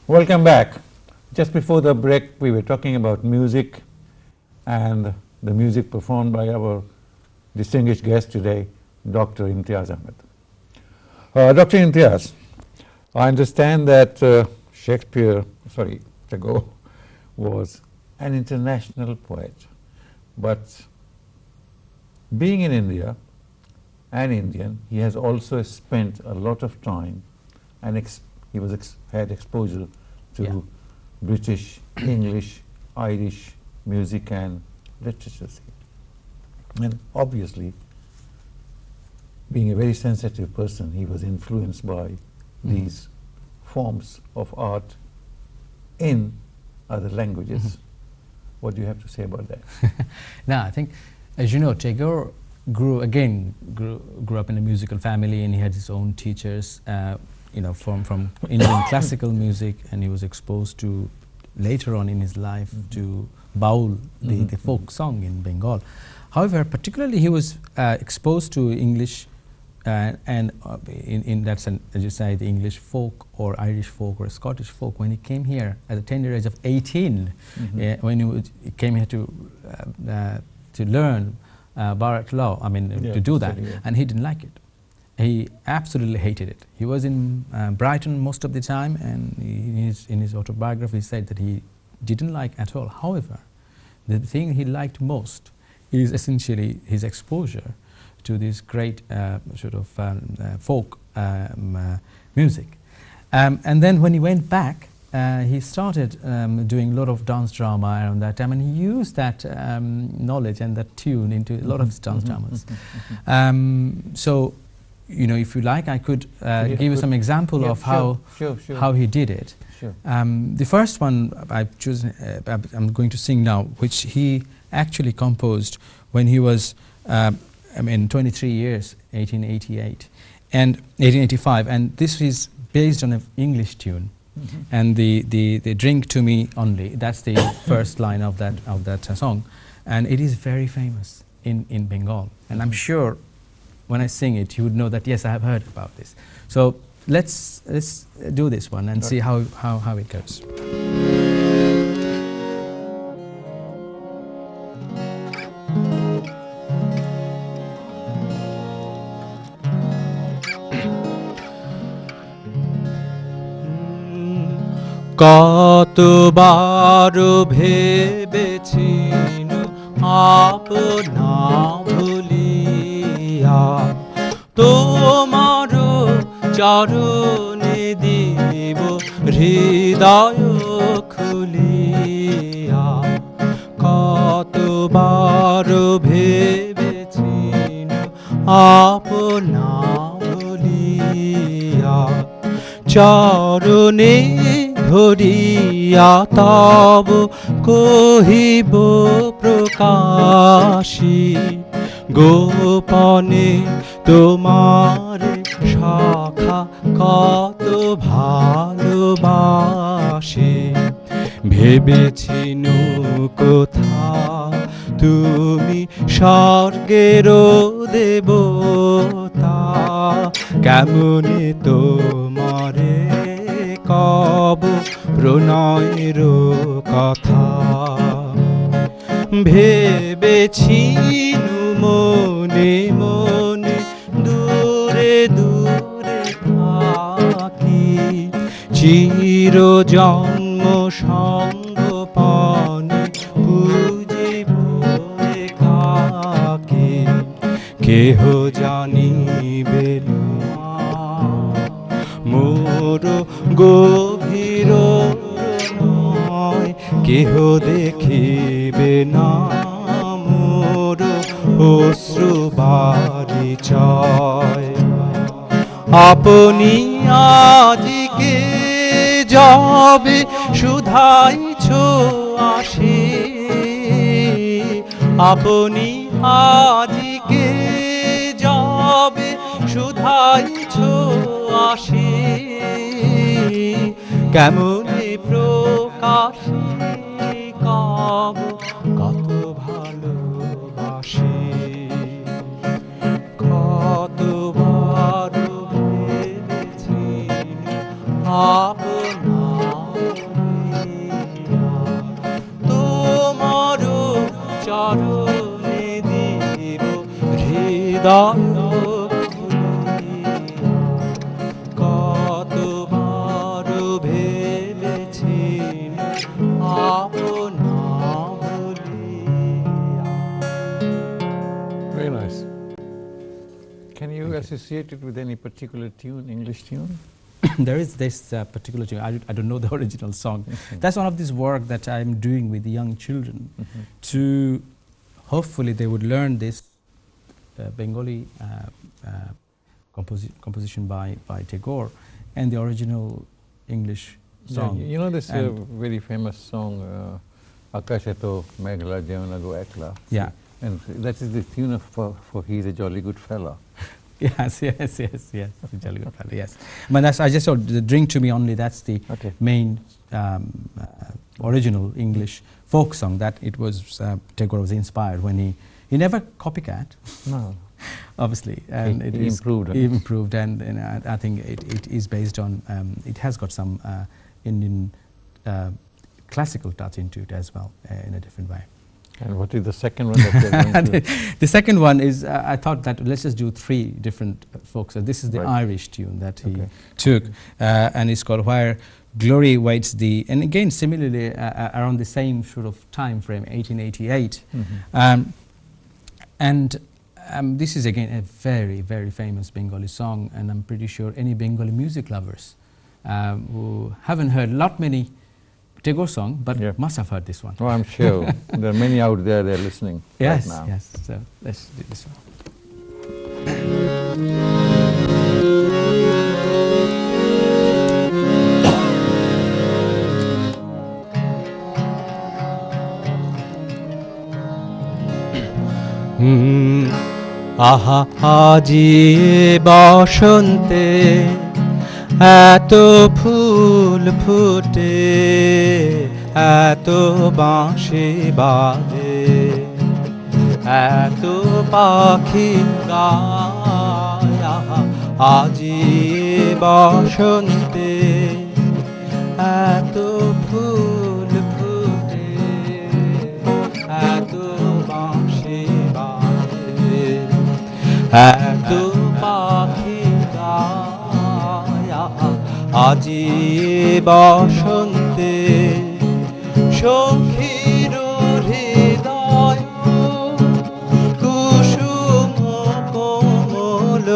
Welcome back. Just before the break, we were talking about music and the music performed by our distinguished guest today, Dr. Imtiaz Ahmed. Dr. Imtiaz, I understand that Tagore was an international poet, but being in India, an Indian, he has also spent a lot of time and had exposure to British, English, Irish music and literature. And obviously, being a very sensitive person, he was influenced by these forms of art in other languages. What do you have to say about that? No, I think, as you know, Tagore grew up in a musical family, and he had his own teachers, from Indian classical music, and he was exposed to, later on in his life, to baul, the folk song in Bengal. However, particularly he was exposed to English, and in that sense, as you say, the English folk or Irish folk or Scottish folk, when he came here at the tender age of 18, when he came here to learn Bharat law, to do that, and he didn't like it. He absolutely hated it. He was in Brighton most of the time, and in his autobiography he said that he didn't like at all. However, the thing he liked most is essentially his exposure to this great folk music. And then when he went back, he started doing a lot of dance drama around that time, and he used that knowledge and that tune into a lot of his dance dramas. So, if you like, I could give you some example of how he did it. Sure. The first one I've chosen, I'm going to sing now, which he actually composed when he was 23 years, 1888 and 1885, and this is based on an English tune. And the drink to me only, that's the first line of that song, and it is very famous in Bengal, and I'm sure when I sing it you would know that yes, I have heard about this. So let's do this one and see how it goes. কতবার ভেবেছি আপনা ভুলিয়া তোমার চরণে দিব হৃদয় খুলিয়া কতবার ভেবেছি আপনা ভুলিয়া চরণে ধরিয়া তব কহিব প্রকাশী গোপনে তোমার শাখা কত ভালোবাসে ভেবেছিনু কোথা তুমি স্বর্গের দেবতা কেমনে তোমারে কব প্রণয়ের কথা ভেবেছিনু মনে মনে দূরে দূরে থাকি চির জন্ম সঙ্গপানে পুজিব একাকী কেহ জানিবে না মোর গভীর নয় কেহ দেখিবে না মোর অশ্রু বারিচয় আপনি আজকে যাবে শুধাইছ আসে আপনি আজকে যাবে শুধাইছ আসে কেমনে প্রকাশে কব কত ভালোবাসে কতবার ভেবেছি আপনা চরণে দিব হৃদয় খুলিয়া। কতবার ভেবেছি আপনা ভুলিয়া। Very nice. Can you associate it with any particular tune, English tune? There is this particular tune. I don't know the original song. That's one of these work that I'm doing with the young children to hopefully they would learn this Bengali composition by Tagore and the original English song. Yeah, you know this very famous song, Akashe to Meghla Jevana Go Ekla. Yeah. And that is the tune of for He's a Jolly Good Fella. Yes, jolly good fellow, yes. But that's, I just thought, the Drink to Me Only, that's the main original English folk song that it was, Tagore was inspired when he never copycat. No. Obviously, and he improved. He improved, and I think it is based on, it has got some Indian classical touch into it as well, in a different way. And what is the second one that you're going to? The second one is, I thought that let's just do 3 different folk songs. This is the Irish tune that he took, and it's called Where Glory Waits Thee. And again, similarly, around the same sort of time frame, 1888. And this is again a very, very famous Bengali song, and I'm pretty sure any Bengali music lovers who haven't heard many Tagore song, but must have heard this one. Oh, I'm sure. There are many out there, they're listening right now. Yes, so let's do this one. আহা আজি বসন্তে এত ফুল ফুটে, এত বাঁশি বাজে, এত পাখি গায়। আহা আজি বসন্তে এত ফুল ফুটে, এত বাঁশি বাজে, এত পাখি গায়। আজি বসন্তে সখীর হৃদয় কুসুম কোমল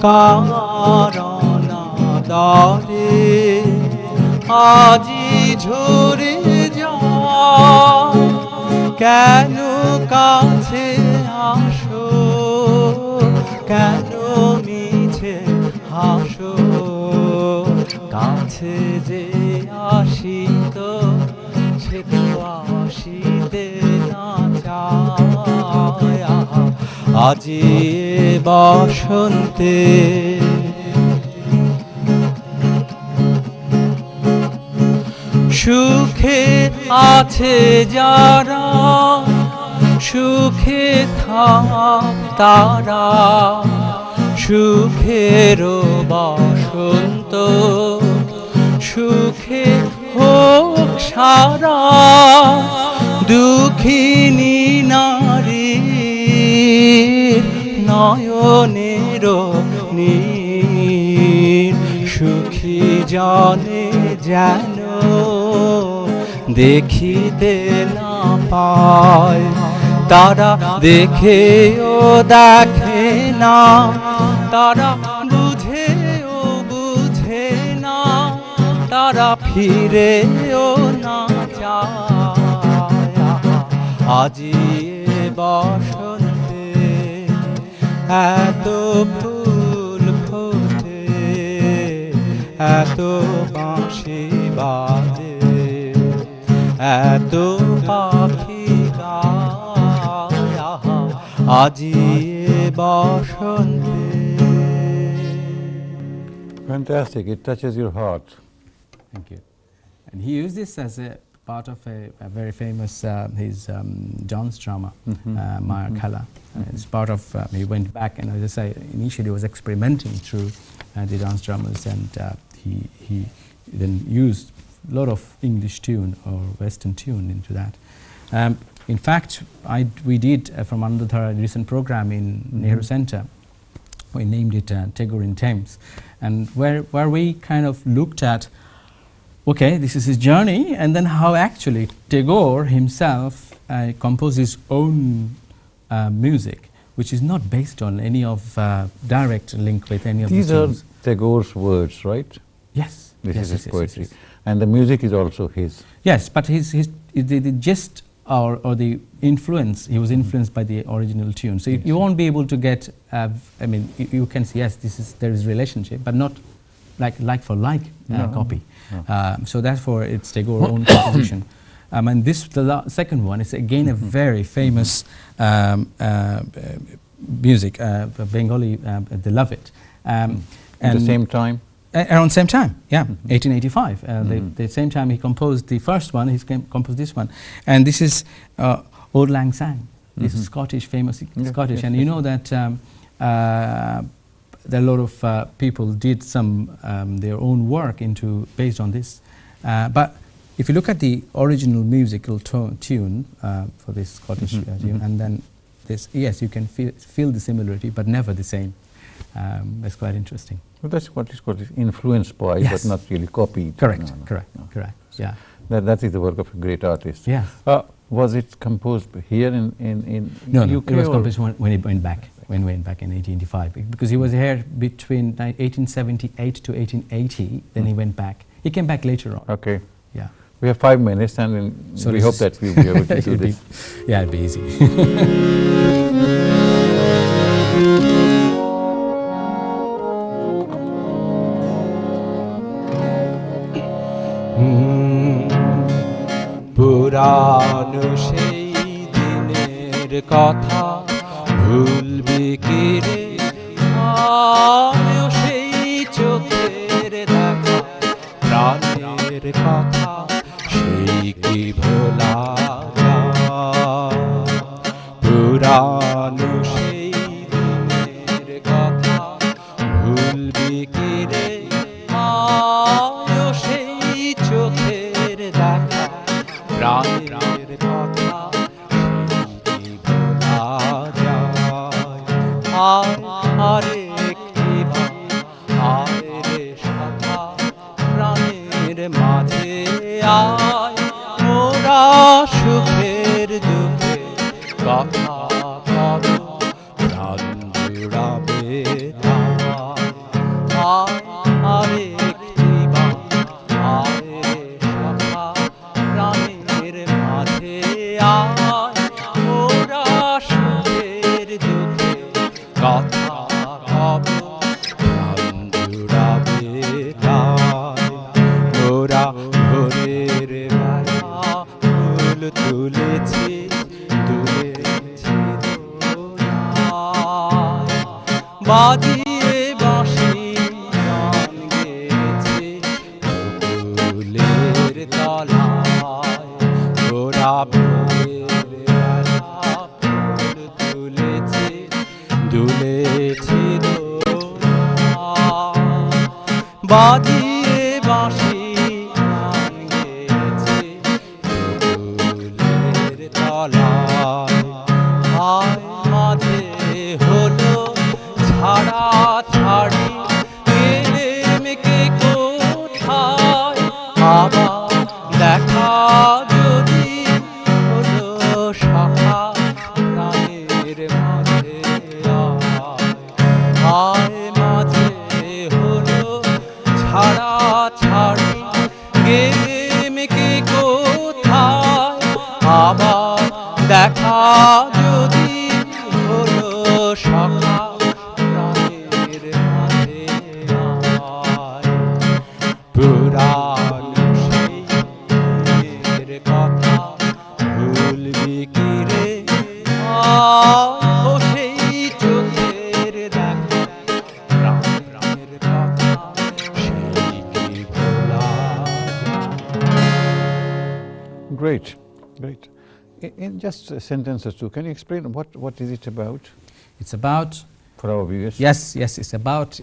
কারণা দরে আজি ঝরে যায়। কেন কাছে আসো, কেন মিছে হাসো, কাছে যে আসিত সে তো আসিতে না চায়। আজি বসন্তে সুখে আছে যারা, সুখে থাক তারা, সুখের বসন্ত সুখে হোক সারা। দুঃখিনী নারী নয়নের নীর, সুখী জনে যেন দেখিতে না পায়। তারা দেখেও দেখে না, তারা বুঝেও বুঝে না, তারা ফিরেও না চায়। আজি বসন্তে এত ফুল ফোটে, এত বাঁশি বাজে, এত পাখি গায়। আজি বসন্তে। Fantastic, it touches your heart. Thank you. And he used this as a part of a very famous his dance drama, Maya Khala. It's part of, he went back, and as I say, initially was experimenting through the dance dramas, and he then used a lot of English tune or Western tune into that. In fact, we did from Anandadhara a recent program in Nehru Center. We named it Tagore in Thames, and where we kind of looked at, okay, this is his journey, and then how actually Tagore himself composed his own music, which is not based on any of direct link with any of these the are tunes. Tagore's words, right? Yes. This yes, is his yes, poetry. yes, yes. And the music is also his. Yes, but the gist or the influence, he was influenced by the original tune. So you won't be able to get, I mean, you can see, yes, there is relationship, but not like for like copy. No. So therefore, it's Tagore's own composition. And the second one is again a very famous music, Bengali, they love it. At the same time? Around the same time, yeah, 1885. The same time he composed the first one, he composed this one. And this is Auld Lang Syne. This is Scottish, famous Scottish. And you know that there are a lot of people did some their own work based on this. But if you look at the original musical tune for this Scottish tune, and then this, yes, you can feel the similarity, but never the same. That's quite interesting. Well, that's what is called influenced by, but not really copied. Correct, correct. Yeah. That is the work of a great artist. Yeah. Was it composed here in No, UK? it was composed when he went back. When he went back in 1885, because he was here between 1878 to 1880. Then he went back. He came back later on. Okay. Yeah. We have 5 minutes, and then So we hope that we'll be able to do this. Yeah, it'll be easy. পুরানো সেই দিনের কথা ভুলবি কি রে আমিও সেই চোখের দেখা প্রাণের কথা সেই কি ভোলা যায় পুরানো সেই দিনের কথা ভুলবি কি রে আমিও সেই চোখের দেখা প্রাণের কথা সেই ভোলা যায় আরেকটি আরে শাখা প্রাণের মাঝে আয় মোরা সুখের দুঃখে কথা কব প্রাণ জুড়াবে আরেকটি আরে শাখা প্রাণের মাঝে আয় মোরা সুখের দুঃখে কথা কব প্রাণ জুড়াবে মোরা ভোরের বেলা ফুল তুলেছি বাজিয়ে বাঁশি গান গেয়েছি ফুলের তলায় ওরা ভোরের বেলা ফুল তুলেছি দুলেছি বাজিয়ে বাঁশি গান গেয়েছি ফুলের তলায় হায় মাঝে হলো ছাড়া ছাড়ি এলে মেকে কোথায় আবার দেখা যদি হলো শাখা প্রাণের মাঝে আয় মাঝে হলো ছাড়া ছাড়ি গেলে মেকে কোথায় আবার দেখা যদি হলো শাখা প্রাণের মাঝে পুরানো সেই দিনের কথা ভুলবি কি রে ও সেই চোখের দেখা প্রাণের কথা সেই কি ভোলা যায়। Great, great. In just a sentence or two, can you explain what is it about It's about, for our viewers? yes, it's about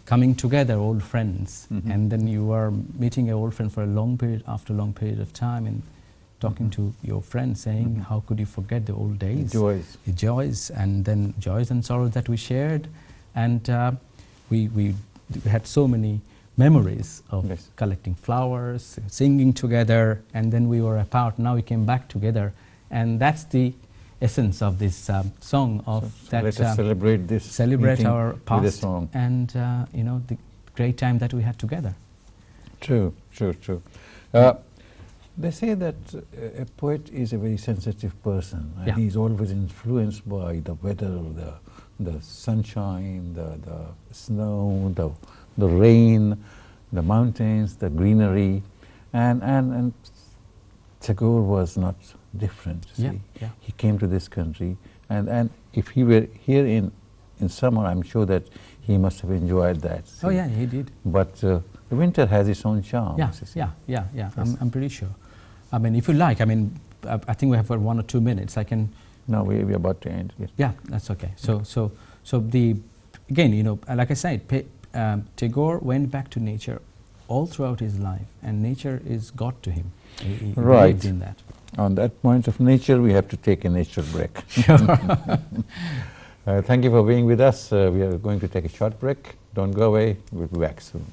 coming together, old friends, and then you are meeting your old friend for a long period, after a long period of time, and talking to your friend, saying, how could you forget the old days? Joys. The joys, and then joys and sorrows that we shared. And we had so many memories of Yes. collecting flowers, singing together, and then we were apart. Now we came back together. And that's the essence of this song of So that. let us celebrate this. Celebrate meeting our with a past song. and you know, the great time that we had together. True, true, true. They say that a poet is a very sensitive person, and Yeah. he's always influenced by the weather, the sunshine, the snow, the rain, the mountains, the greenery, and Tagore was not different. Yeah, See. yeah. He came to this country, and if he were here in summer, I'm sure that he must have enjoyed that. Oh see. yeah, he did. But the winter has its own charm. Yeah, you see. yeah, yeah, yeah. Yes. I'm pretty sure. I mean, if you like, I mean, I think we have 1 or 2 minutes. I can. No, we're about to end. Yes. Yeah, that's okay. So the again, you know, like I said, Tagore went back to nature all throughout his life, and nature is God to him. He Right. believed in that. On that point of nature, we have to take a nature break. Thank you for being with us. We are going to take a short break. Don't go away. We'll be back soon.